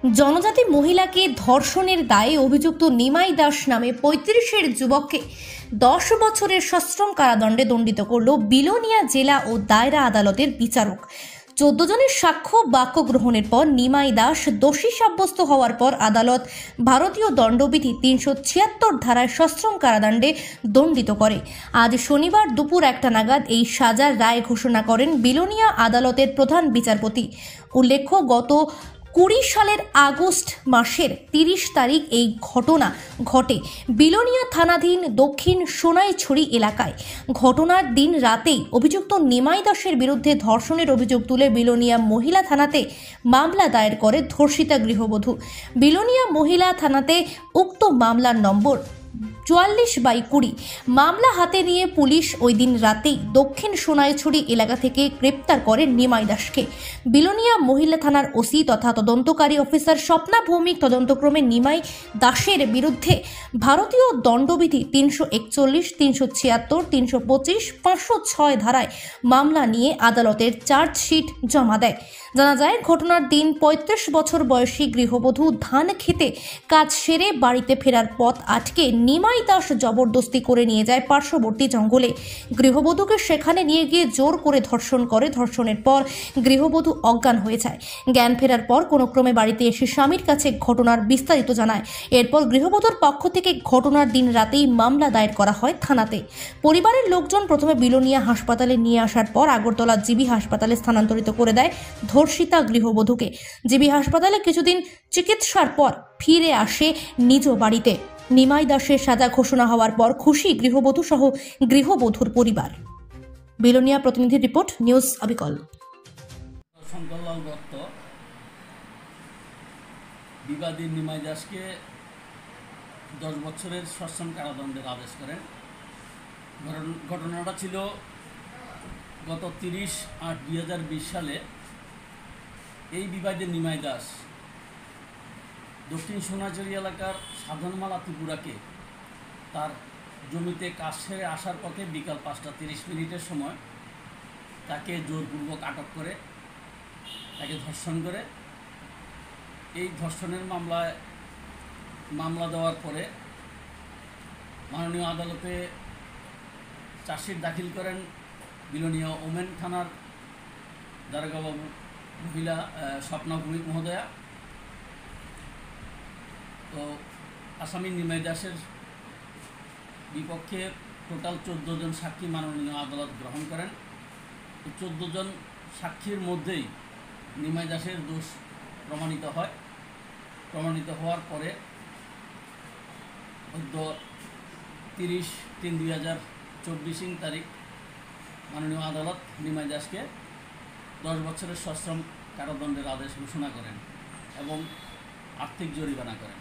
জনজাতি মহিলাকে ধর্ষণের দায়ে অভিযুক্ত নিমাই দাস নামে ৩৫-এর যুবককে ১০ বছরের সশ্রম কারাদণ্ডে দণ্ডিত করল বিলোনিয়া জেলা ও দায়রা আদালতের বিচারক। ১৪ জনের সাক্ষ্য বাক্য গ্রহণের পর নিমাই দাস দোষী সাব্যস্ত হওয়ার পর আদালত ভারতীয় দণ্ডবিধি ৩৭৬ ধারায় সশ্রম কারাদণ্ডে দণ্ডিত করে। আজ শনিবার দুপুর ১টা নাগাদ এই সাজার রায় ঘোষণা করেন বিলোনিয়া আদালতের প্রধান বিচারপতি। উল্লেখ্য, গত ২০ সালের আগস্ট মাসের ৩০ তারিখ এই ঘটনা ঘটে বিলোনিয়া থানাধীন দক্ষিণ সোনাইছড়ি এলাকায়। ঘটনার দিন রাতেই অভিযুক্ত নিমাই দাসের বিরুদ্ধে ধর্ষণের অভিযোগ তুলে বিলোনিয়া মহিলা থানাতে মামলা দায়ের করে ধর্ষিতা গৃহবধূ। বিলোনিয়া মহিলা থানাতে উক্ত মামলার নম্বর ৪৪/২০। মামলা হাতে নিয়ে পুলিশ ওই দিন রাতেই দক্ষিণ সোনাইছড়ি এলাকা থেকে গ্রেপ্তার করে নিমাই দাসকে। বিলোনিয়া মহিলা থানার ওসি তথা তদন্তকারী অফিসার স্বপ্না ভৌমিক তদন্তক্রমে নিমাই দাসের বিরুদ্ধে ভারতীয় দণ্ডবিধি ৩৪১, ৩৭৬, ৩২৫, ৫০৬ ধারায় মামলা নিয়ে আদালতের চার্জশিট জমা দেয়। জানা যায়, ঘটনার দিন ৩৫ বছর বয়সী গৃহবধূ ধান খেতে কাজ সেরে বাড়িতে ফেরার পথ আটকে নিমাই দাস জবরদস্তি করে নিয়ে যায় পার্শ্ববর্তী জঙ্গলে। গৃহবধূকে সেখানে নিয়ে গিয়ে জোর করে ধর্ষণ করে। ধর্ষণের পর গৃহবধূ অজ্ঞান হয়ে যায়। জ্ঞান ফেরার পর কোনো ক্রমে বাড়িতে এসে স্বামীর কাছে ঘটনার বিস্তারিত জানায়। এরপর গৃহবধূর পক্ষ থেকে ঘটনার দিন রাতেই মামলা দায়ের করা হয় থানাতে। পরিবারের লোকজন প্রথমে বিলোনিয়া হাসপাতালে নিয়ে আসার পর আগরতলা জিবি হাসপাতালে স্থানান্তরিত করে দেয় ধর্ষিতা গৃহবধূকে। জিবি হাসপাতালে কিছুদিন চিকিৎসার পর ফিরে আসে নিজ বাড়িতে। নিমাই দাসের সাজা ঘোষণা হওয়ার পর খুশি গৃহবধূ সহ গৃহবধূর পরিবার। বিলোনিয়া প্রতিনিধি রিপোর্ট, নিউজ অবিকল। শঙ্করলাল দত্ত বিবাদী নিমাই দাসকে ১০ বছরের সশ্রম কারাদণ্ডের আদেশ করেন। ঘটনাটা ছিল গত ৩০/৮/২০২০ সালে। এই বিবাদী নিমাই দাস দক্ষিণ সোনাইছড়ি এলাকার সাধনমালা ত্রিপুরাকে তার জমিতে কাজ সেরে আসার পথে বিকাল ৫টা ৩০ মিনিটের সময় তাকে জোরপূর্বক আটক করে তাকে ধর্ষণ করে। এই ধর্ষণের মামলা দেওয়ার পরে মাননীয় আদালতে চার্জশিট দাখিল করেন বিলোনিয়া ওমেন থানার দারোগাবাবু মহিলা স্বপ্না ভৌমিক মহোদয়া। তো আসামি নিমাই দাসের বিপক্ষে টোটাল ১৪ জন সাক্ষী মাননীয় আদালত গ্রহণ করেন। ১৪ জন সাক্ষীর মধ্যেই নিমাই দাসের দোষ প্রমাণিত হয়। প্রমাণিত হওয়ার পরে 30/3/২০২৪ তারিখ মাননীয় আদালত নিমাই দাসকে ১০ বছরের সশ্রম কারাদণ্ডের আদেশ ঘোষণা করেন এবং আর্থিক জরিমানা করেন।